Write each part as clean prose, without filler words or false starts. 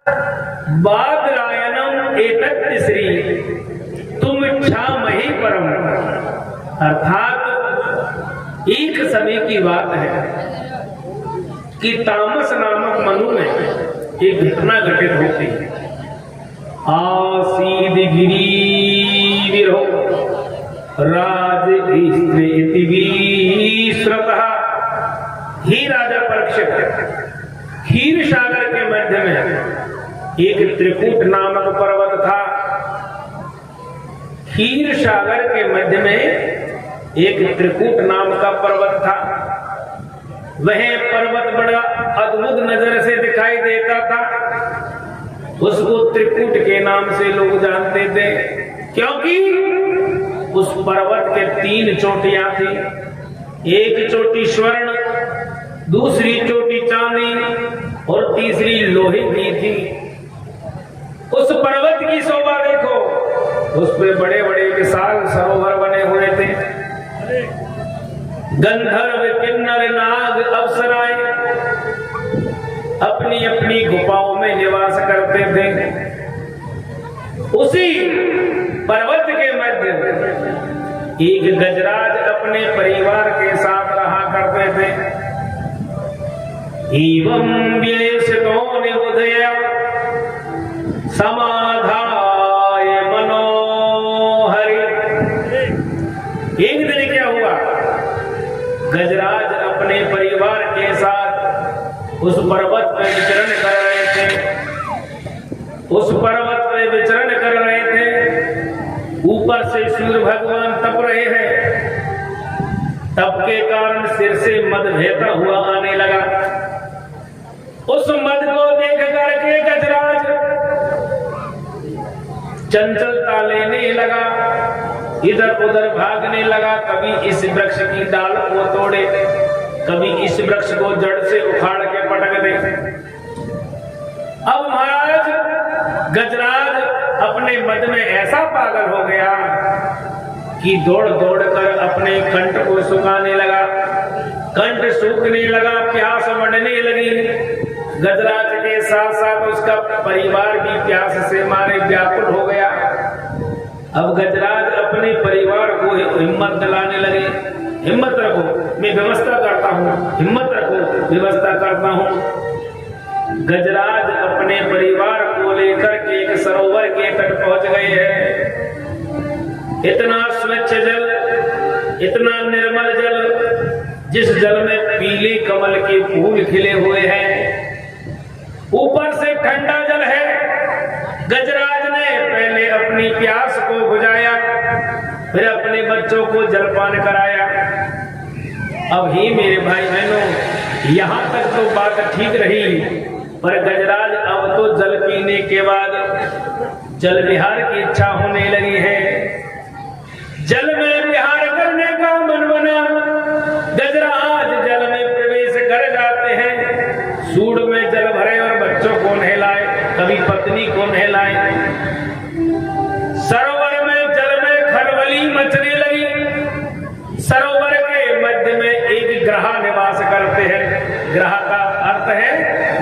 बादरायणम एतत् श्री तुम इच्छामहि परम। अर्थात एक समय की बात है कि तामस नामक मनु में एक घटना घटित होती है। आसीद गिरी विरहो राज ही राजा परीक्षित क्षीर सागर के मध्य में एक त्रिकूट नामक पर्वत था। क्षीर सागर के मध्य में एक त्रिकूट नाम का पर्वत था। वह पर्वत बड़ा अद्भुत नजर से दिखाई देता था। उसको त्रिकूट के नाम से लोग जानते थे, क्योंकि उस पर्वत के 3 चोटियां थी। एक चोटी स्वर्ण, दूसरी चोटी चांदी और तीसरी लोहे की थी। उस पर्वत की शोभा देखो, उस पे बड़े बड़े विशाल सरोवर बने हुए थे। गंधर्व किन्नर नाग अप्सराएं अपनी अपनी गुफाओं में निवास करते थे। उसी पर्वत के मध्य एक गजराज अपने परिवार के साथ रहा करते थे। एवं व्येषतो निबुधया समाधाय मनोहरि। एक दिन क्या हुआ, गजराज अपने परिवार के साथ उस पर्वत पर विचरण कर रहे थे। उस पर्वत पर विचरण कर रहे थे। ऊपर से सूर्य भगवान तप रहे हैं। तप के कारण सिर से मद बहता हुआ आने लगा। उस मद को देख करके गजराज चंचलता लेने लगा, इधर उधर भागने लगा। कभी इस वृक्ष की डाल को तोड़े, कभी इस वृक्ष को जड़ से उखाड़ के पटक दे। अब महाराज गजराज अपने मद में ऐसा पागल हो गया कि दौड़ दौड़ कर अपने कंठ को सुखाने लगा। कंठ सूखने लगा, प्यास बढ़ने लगी। गजराज के साथ साथ उसका परिवार भी प्यास से मारे व्याकुल हो गया। अब गजराज अपने परिवार को हिम्मत दिलाने लगे। हिम्मत रखो, मैं व्यवस्था करता हूँ, हिम्मत रखो, व्यवस्था करता हूँ। गजराज अपने परिवार को लेकर के एक सरोवर के तट पहुंच गए हैं। इतना स्वच्छ जल, इतना निर्मल जल, जिस जल में पीले कमल के फूल खिले हुए हैं, ऊपर से ठंडा जल है। गजराज ने पहले अपनी प्यास को बुझाया, फिर अपने बच्चों को जलपान कराया। अब ही मेरे भाई बहनों, यहाँ तक तो बात ठीक रही, पर गजराज अब तो जल पीने के बाद जल विहार की इच्छा होने लगी है। जल में विहार करने का मन बना। गजराज जल में प्रवेश कर जाते हैं। सूंड में जल भरे और बच्चों को नहलाए, कभी पत्नी को नहलाए। सरोवर में जल में खलबली मचने लगी। सरोवर के मध्य में एक ग्रह निवास करते हैं। ग्रह का अर्थ है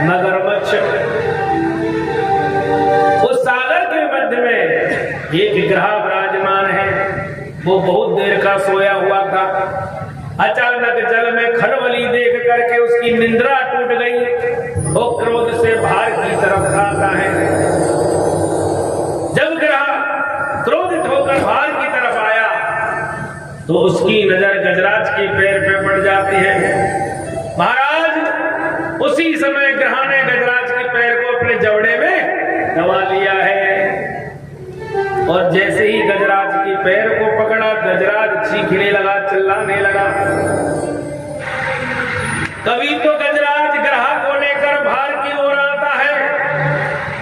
मगरमच्छ। उस सागर के मध्य में एक ग्रह विराजमान है। वो बहुत देर का सोया हुआ था। अचानक जल में खलबली देख करके उसकी निंद्रा टूट गई। वो क्रोध से बाहर की तरफ भागता है। जब ग्रह क्रोधित होकर बाहर की तरफ आया तो उसकी नजर गजराज के पैर पे पड़ जाती है। महाराज उसी समय ग्रह ने गजराज के पैर को अपने जबड़े में दबा लिया है। और जैसे ही गजराज के पैर को पकड़ा, गजराज चीखने लगा, चिल्लाने लगा। कभी तो गजराज ग्रह को लेकर बाहर की ओर आता है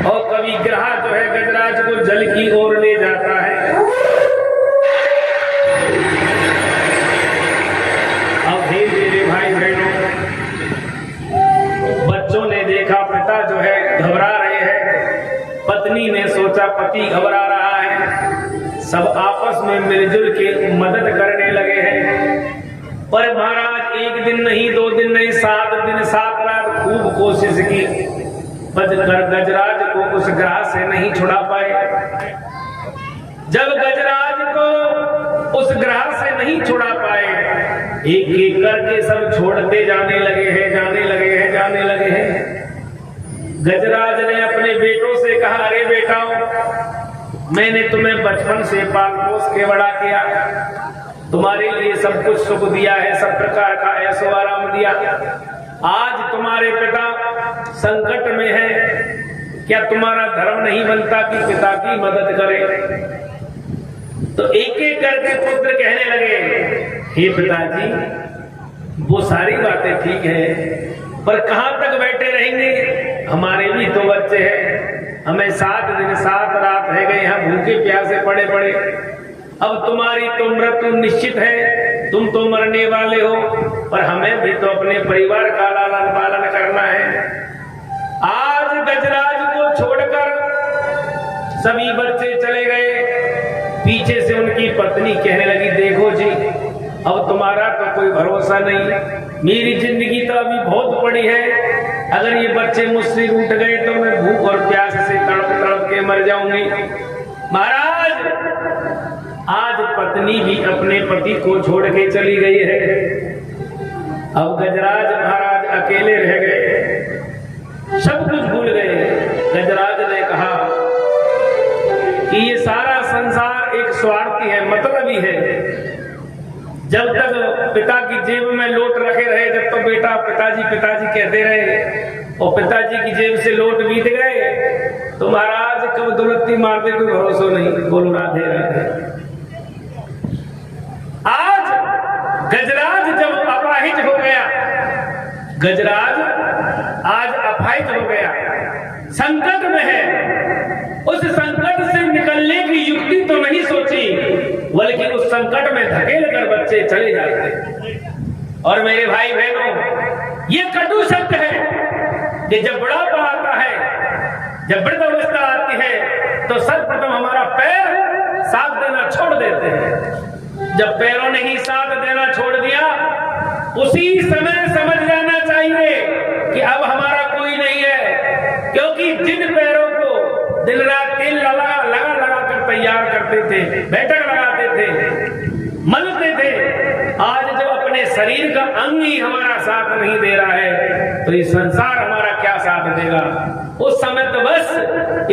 और कभी ग्रह जो है गजराज को जल की ओर ले जाता है। अब हे मेरे भाई बहनों, बच्चों ने देखा पिता जो है घबरा रहे हैं। पत्नी ने सोचा पति घबरा रहा है। सब आपस में मिलजुल के मदद करने लगे हैं। पर महाराज एक दिन नहीं, 2 दिन नहीं, 7 दिन 7 रात खूब कोशिश की। गजराज उस ग्रह से नहीं छुड़ा पाए। जब गजराज को उस ग्रह से नहीं छुड़ा पाए, एक एक करके सब छोड़ते जाने लगे हैं, जाने लगे हैं, जाने लगे हैं। गजराज ने अपने बेटों से कहा, अरे बेटाओ, मैंने तुम्हें बचपन से पाल पोस के बड़ा किया, तुम्हारे लिए सब कुछ सुख दिया है, सब प्रकार का ऐशो आराम दिया। आज तुम्हारे पिता संकट में है, क्या तुम्हारा धर्म नहीं बनता कि पिता की मदद करे? तो एक एक करके पुत्र कहने लगे, हे पिताजी, वो सारी बातें ठीक है, पर कहां तक बैठे रहेंगे? हमारे भी तो बच्चे हैं, हमें 7 दिन 7 रात रह गए, हम भूखे प्यासे पड़े पड़े। अब तुम्हारी तो मृत्यु निश्चित है, तुम तो मरने वाले हो, पर हमें भी तो अपने परिवार का लालन पालन करना है। आज गजराज को छोड़कर सभी बच्चे चले गए। पीछे से उनकी पत्नी कहने लगी, देखो जी, अब तुम्हारा तो कोई भरोसा नहीं, मेरी जिंदगी तो अभी बहुत पड़ी है, अगर ये बच्चे मुझसे रूठ गए तो मैं भूख और प्यास से तड़प तड़प के मर जाऊंगी। महाराज, आज पत्नी भी अपने पति को छोड़ के चली गई है। अब गजराज महाराज अकेले रह गए, सब कुछ भूल गए। गजराज ने कहा कि ये सारा संसार एक स्वार्थी है, मतलबी है। जब तक पिता की जेब में लोट रखे रहे, जब तक बेटा पिताजी पिताजी कहते रहे, और पिताजी की जेब से लोट बीत गए तो महाराज कब दुलत्ती मार दे कोई भरोसा नहीं। बोलो राधे राधे। आज गजराज जब अपाहिज हो गया, गजराज आज अपाहिज हो गया, संकट में है, उस संकट से निकलने की युक्ति तो नहीं सोची, बल्कि उस संकट में धकेल कर बच्चे चले जाते। और मेरे भाई बहनों, ये कटु सत्य है कि जब बुढ़ापा आता है, जब वृद्धावस्था आती है, तो सर्वप्रथम हमारा पैर साथ देना छोड़ देते हैं। जब पैरों ने ही साथ देना छोड़ दिया, उसी समय समझ लेना चाहिए कि अब हमारा कोई नहीं है, क्योंकि जिन पैरों को दिन रात तेल लगा कर तैयार करते थे, बैठक लगाते थे, मलते थे, आज जब अपने शरीर का अंग ही हमारा साथ नहीं दे रहा है, तो ये संसार हमारा क्या साथ देगा? उस समय तो बस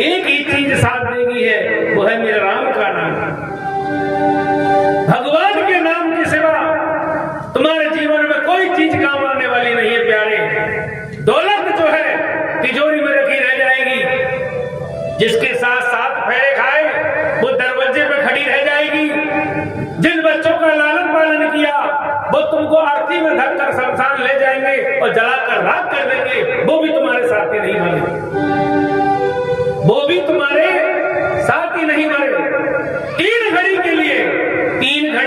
एक ही चीज साथ देगी है, वो है मेरे राम का नाम। भगवान के नाम के सिवा तुम्हारे जीवन में कोई चीज काम आने वाली नहीं है प्यारे। दौलत जो है तिजोरी में रखी रह जाएगी, जिसके साथ 7 फेरे खाए वो दरवाजे पे खड़ी रह जाएगी, जिन बच्चों का लालन पालन किया वो तुमको आरती में धक्कर शमशान ले जाएंगे और जलाकर राख कर देंगे, वो भी तुम्हारे साथी नहीं बने, वो भी तुम्हारे साथी नहीं बने। 3 घड़ी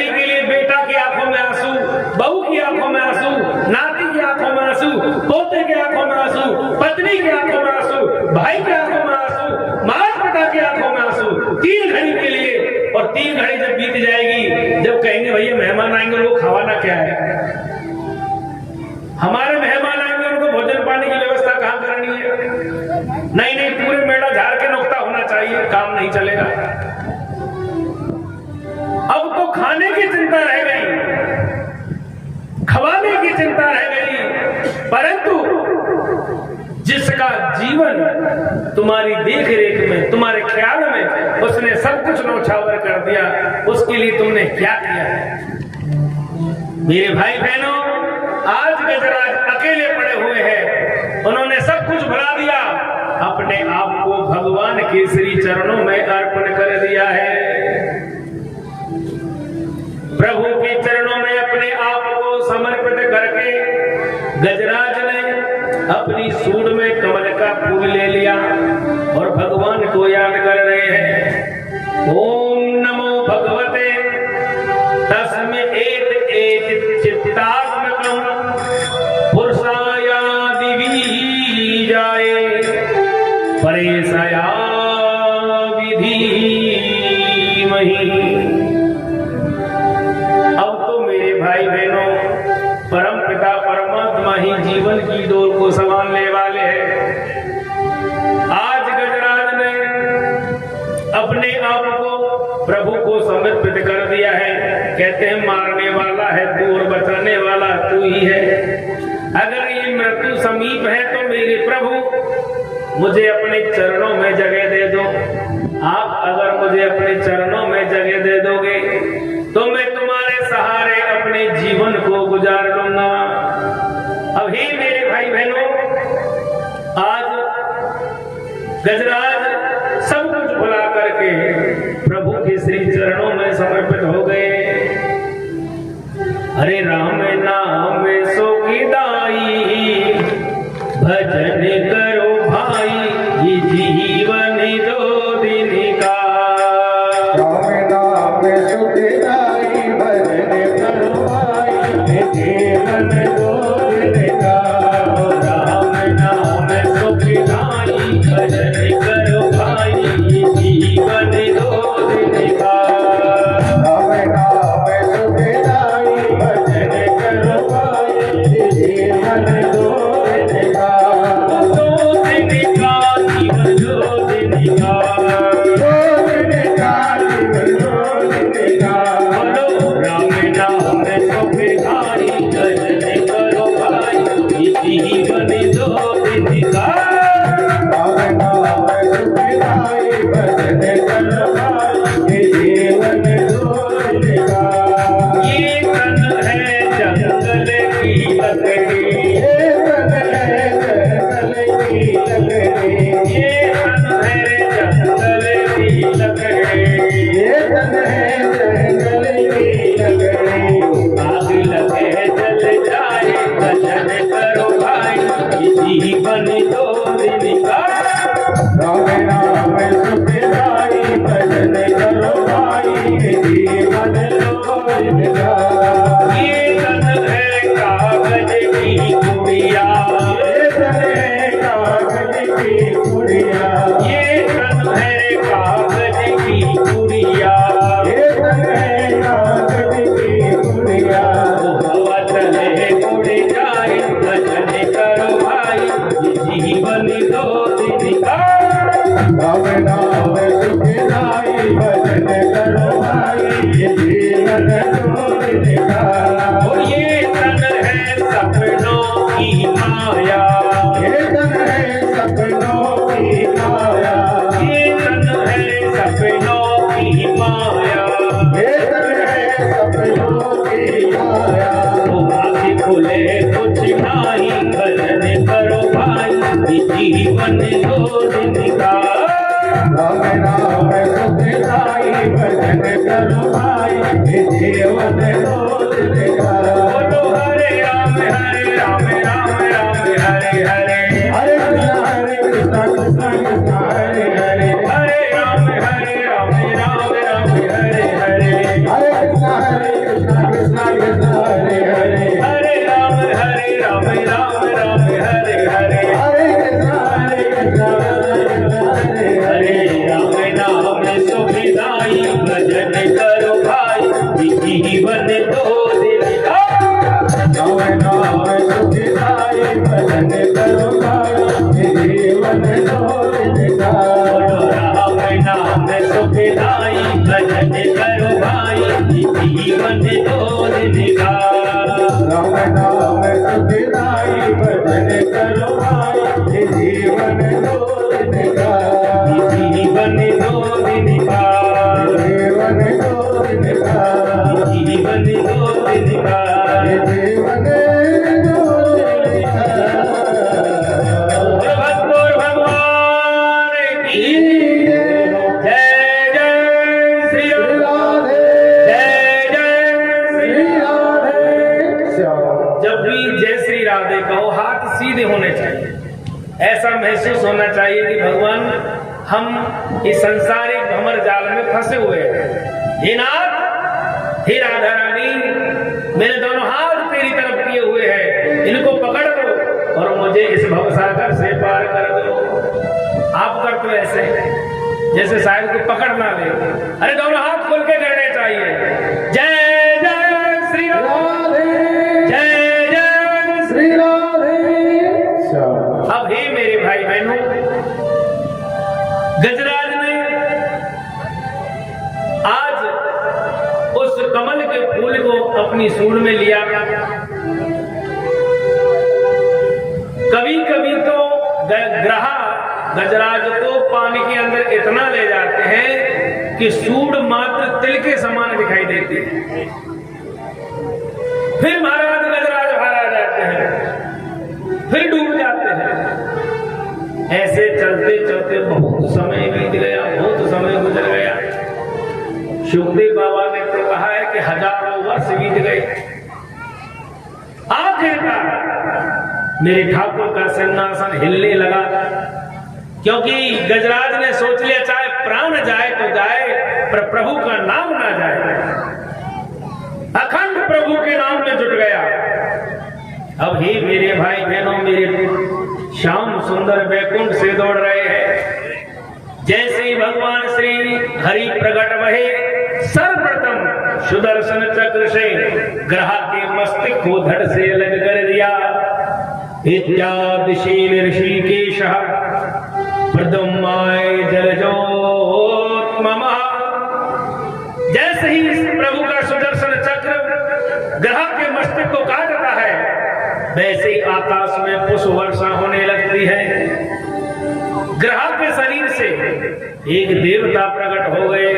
के लिए बेटा की आंखों में आंसू, बहू की आंखों में आंसू, नाती की आंखों में आंसू, पोते की आंखों में आंसू, पत्नी की आंखों में आंसू, भाई की आंखों में आंसू, माता पिता की आंखों में आंसू, 3 घड़ी के लिए। और 3 घड़ी जब बीत जाएगी, जब कहेंगे भैया मेहमान आएंगे, उनको खावाना क्या है? हमारे मेहमान आएंगे, उनको भोजन पानी की व्यवस्था कहां करनी है? नहीं, पूरे मेढ़ा झाड़ के नुकता होना चाहिए, काम नहीं चलेगा। अब तो खाने की चिंता रह गई, खवाने की चिंता रह गई, परंतु जिसका जीवन तुम्हारी देख रेख में, तुम्हारे ख्याल में उसने सब कुछ नौछावर कर दिया, उसके लिए तुमने क्या किया है? मेरे भाई बहनों, आज गजराज अकेले पड़े हुए हैं, उन्होंने सब कुछ भुला दिया, अपने आप को भगवान के श्री चरणों में अर्पण कर दिया है। प्रभु के चरणों में अपने आप को समर्पित करके गजराज ने अपनी सूंड में कमल का फूल ले लिया और भगवान को याद कर रहे हैं। ओम नमो भगवते तस्मै एत चित्तात्मकं पुरुषाय दिवीजाय परेशया विधीमहि। अब तो मेरे भाई बहनों, परम पिता परमात्मा ही जीवन की डोर को संभालने वाले हैं। आज गजराज ने कहते हैं मारने वाला है तू और बचाने वाला तू ही है। अगर ये मृत्यु समीप है तो मेरे प्रभु मुझे अपने चरणों में जगह दे दो। आप अगर मुझे अपने चरणों में जगह दे दोगे तो मैं तुम्हारे सहारे अपने जीवन को गुजार लूंगा। अब हे मेरे भाई बहनों, आज गजराज सब कुछ भुला करके प्रभु के श्री चरणों में समर्पित हो गए। हरे राम नाम सुखदाई भजन करो भाई ये जीवन दो दिन का। राम नाम सुखदाई भजन करो भाई ये जीवन दो दिन का। राम नाम सुखदाई भजन करो भाई ये जीवन दो दिन का। राम नाम सुखदाई भजन करो भाई ये जीवन दो दिन का। दो दिन का जीवन दो दिन का। दो दिन का जीवन दो दिन का। बोलो राम नाम सुखदाई भजन करो भाई ये जीवन दो दिन का। राम नाम सुखदाई भजन करो भाई ये जीवन दो दिन का। ये तन है जंगल की लकड़ी, ये तन है जंगल की लकड़ी। ये तन है जंगल की लकड़ी। ये तन है जंगल की लकड़ी। आग लगे जल जाए भजन करो भाई ये जीवन दो दिन का। राम नाम सुखदाई भजन करो भाई ये जीवन दो दिन का। ये तन है कागज की गुड़िया, ये तन है कागज की गुड़िया। ये तन है कागज की गुड़िया। ये तन है कागज की गुड़िया। हवा चले उड़ जाए भजन करो भाई ये जीवन दो दिन का। राम नाम सुखदाई भजन करो भाई ये जीवन दो दिन का। और ये तन है सपनों की माया, ये तन है सपनों की माया। ये तन है सपनों की माया। ये तन है सपनों की माया। वो आँखें खुले कुछ नहीं भजन करो भाई ये जीवन दो दिन का। राम नाम सुखदाई भजन करो भाई ये जीवन दो दिन का। बोलो हरे राम राम राम हरे हरे। हरे कृष्ण कृष्ण कृष्ण हरे हरे। हरे राम राम राम हरे हरे। हरे कृष्ण कृष्ण कृष्ण हरे हरे। हरे राम राम राम हरे हरे। हरे कृष्ण हरे हरे राम नाम सुखदाई भजन करो भाई ये जीवन दो दिन का। राम नाम सुखदाई भजन करो भाई ये जीवन दो दिन का। बोलो राम नाम सुखदाई भजन करो भाई ये जीवन दो दिन का। राम नाम सुखदाई भजन करो भाई ये जीवन दो दिन का। ये जीवन दो दिन का। जीवन दो दिन का। ये जीवन दो दिन का। ये जीवन दो दिन का। भगवान भगवान की जय जय श्री राम। जय जय श्री राम। जब भी जय श्री राधे कहो हाथ सीधे होने चाहिए। ऐसा महसूस होना चाहिए कि भगवान हम इस संसारिक भंवर जाल में फंसे हुए हैं। हे नाथ, हे राधा रानी, मेरे दोनों हाथ तेरी तरफ किए हुए हैं, इनको पकड़ लो और मुझे इस भवसागर से पार कर दो। आप करते हो ऐसे जैसे शायद को पकड़ ना ले। अरे दोनों हाथ खोल के करने चाहिए। जय जय श्री राम। जय जय श्री राम। अब हे मेरे भाई बहनों, गजराज ने आज उस कमल के अपनी सूंड में लिया। कभी कभी तो ग्रहा गजराज को पानी के अंदर इतना ले जाते हैं कि सूंड मात्र तिल के समान दिखाई देती है। फिर महाराज गजराज बाहर आ जाते हैं, फिर डूब जाते हैं। ऐसे चलते चलते बहुत समय बीत गया, बहुत समय गुजर गया। सुखदेव बाबा ने तो कहा है कि हजारों वर्ष बीत गए। आखिरकार मेरे ठाकुर का सिंहासन हिलने लगा, क्योंकि गजराज ने सोच लिया चाहे प्राण जाए तो जाए, पर प्रभु का नाम ना जाए। अखंड प्रभु के नाम में जुट गया। अब ही मेरे भाई बहनों, मेरे श्याम सुंदर वैकुंठ से दौड़ रहे हैं। जैसे ही भगवान श्री हरि प्रकट भये, सर्वप्रथम सुदर्शन चक्र से ग्रह के मस्तिष्क को धड़ से अलग कर दिया। इत्यादिशील ऋषिकेश प्रदम्माय जलजोत मम। जैसे ही प्रभु का सुदर्शन चक्र ग्रह के मस्तिष्क को काटता है, वैसे ही आकाश में पुष्प वर्षा होने लगती है। ग्रह के शरीर से एक देवता प्रकट हो गए।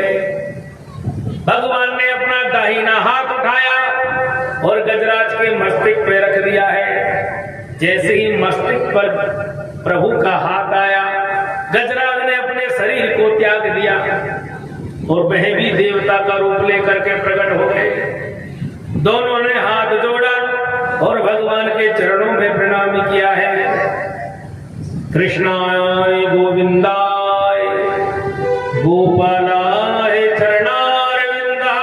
भगवान ने अपना दाहिना हाथ उठाया और गजराज के मस्तिष्क पे रख दिया है। जैसे ही मस्तिष्क पर प्रभु का हाथ आया, गजराज ने अपने शरीर को त्याग दिया और वह भी देवता का रूप लेकर के प्रकट हो गए। दोनों ने हाथ जोड़ा और भगवान के चरणों में प्रणाम किया है। कृष्णाय गोविंदाय गोपालाय चरणारविंदा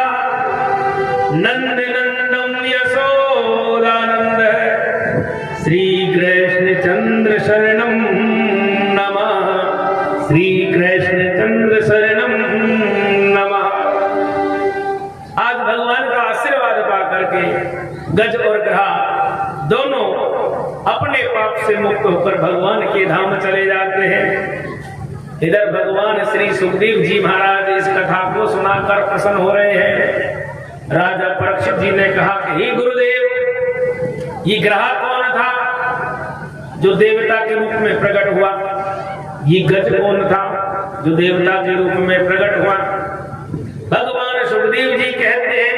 नंद नंदम यशोदानंद श्री कृष्ण चंद्र शरणम नमः, श्री कृष्ण चंद्र शरणम नमः। आज भगवान का आशीर्वाद पा करके गज और ग्रह दोनों अपने पाप से मुक्त होकर भगवान के धाम चले जाते हैं। इधर भगवान श्री सुखदेव जी महाराज इस कथा को सुनाकर प्रसन्न हो रहे हैं। राजा परीक्षित जी ने कहा कि हे गुरुदेव, ये ग्रह कौन था जो देवता के रूप में प्रकट हुआ? ये गज कौन था जो देवता के रूप में प्रकट हुआ? भगवान सुखदेव जी कहते हैं,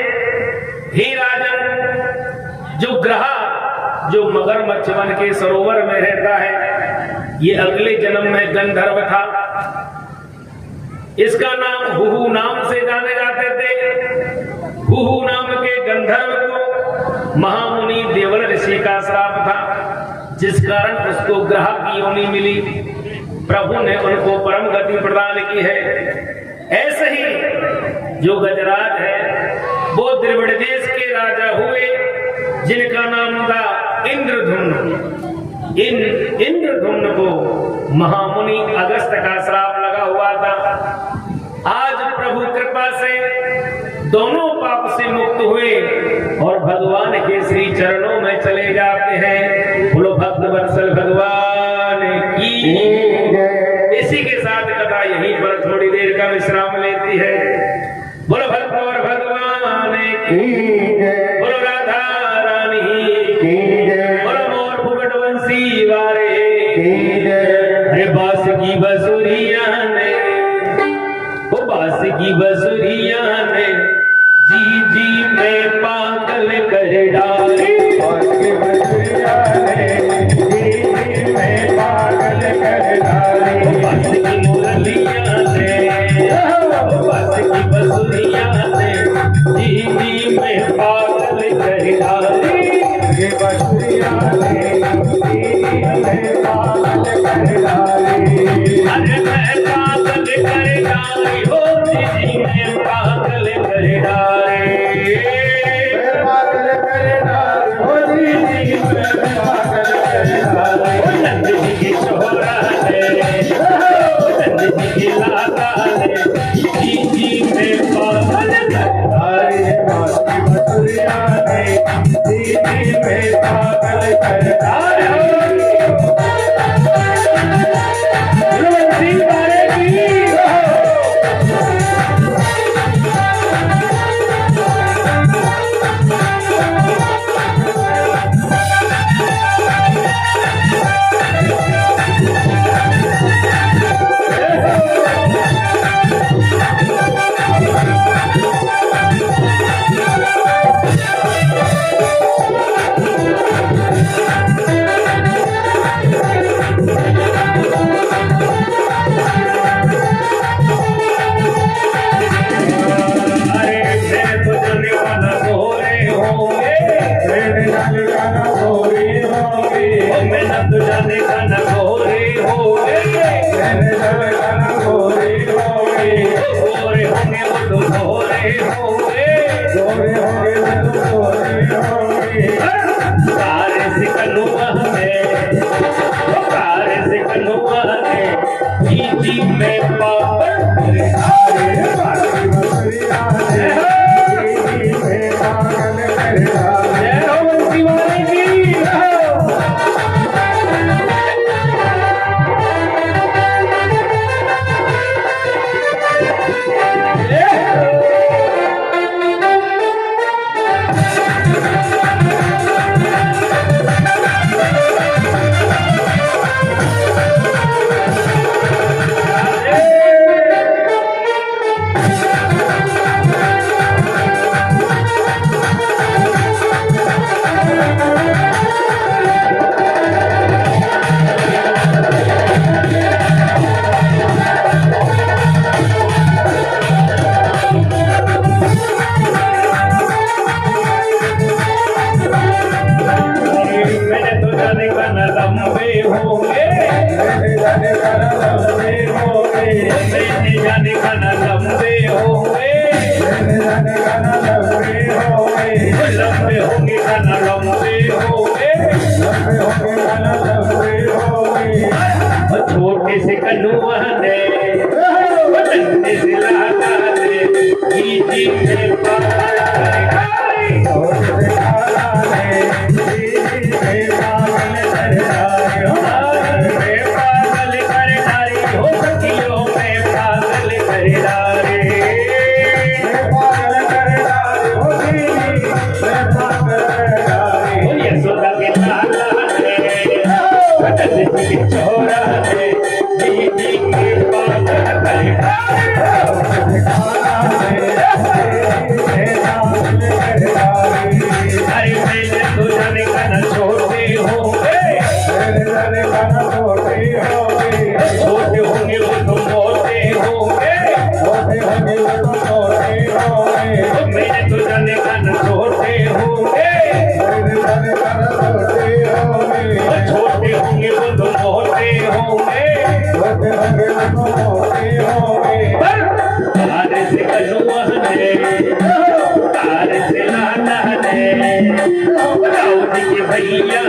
हे राजन, जो ग्रह जो मगरमच्छ बन के सरोवर में रहता है, ये अगले जन्म में गंधर्व था। इसका नाम हुहु नाम से जाने जाते थे। हुहु नाम के गंधर्व को महामुनि देवल ऋषि का श्राप था, जिस कारण उसको ग्रह की योनि मिली। प्रभु ने उनको परम गति प्रदान की है। ऐसे ही जो गजराज है वो द्रविड़ देश के राजा हुए, जिनका नाम था इंद्रधुम्न। इंद्रधुम्न को महामुनि अगस्त का श्राप लगा हुआ था। आज प्रभु कृपा से दोनों पाप से मुक्त हुए और भगवान के श्री चरणों में चले जाते हैं। बोलो भक्त वत्सल भगवान की। इसी के साथ कथा यहीं पर थोड़ी देर का विश्राम लेती है। बोलो भक्त और भगवान की, बोलो राधा रानी की, बोलो मोर फुकट बंसी वारे, अरे बास की बसुरिया ने, वो बास की बसुरिया ने जी जी में पागल कर डाले। बास की बसुरिया ने जी जी में पागल कर डाले। बास की मुरलिया ने, बास की बसुरिया ने जी जी में पागल कर डाले। ये बसुरिया ने जी जी में पागल कर डाले। अरे मैं पागल कर डाली हो, जी जी में पागल कर डाले। पागल कर डाली हो, जी जी में पागल कर डाले। नंद जी की शोहरा है, नंद जी की लाता है, जी जी में पागल कर डाले। बास की बसुरिया ने जी जी में पागल कर डाले। होंगे गोरे होंगे तो गोरे होंगे तारे से कनुआ ने तारे से कनुआ ने जी में पावन अरे बाकी बसरिया ने में पागल कर डाले जय हो बंसी वाले की मैंने तो जाने का न लंबे होंगे मैंने जाने का लंबे होंगे मैंने जाने का न लंबे होंगे मैंने जाने का लंबे होंगे लंबे होंगे का न लंबे होंगे लंबे होंगे का लंबे होंगे और छोटे से कनुआ ने नन्हे से लाला ने जी में पागल छोटे से काला ने में पागल कर डाले पागल कर डारी हो सखियों में पागल कर डारे पागल कर डाले हो दीदी मैं पागल कर डाले यशोदा के लाला ने कटन के छोरा ने दीदी के पागल कर डारे अरे मैंने तो जाने का न छोटे होंगे छोटे होंगे वो तो मोटे होंगे मैंने तो जाने का न छोटे होंगे छोटे होंगे वो तो मोटे होंगे पर तारे से कनुआ ने तारे से लाला ने राउत के भैया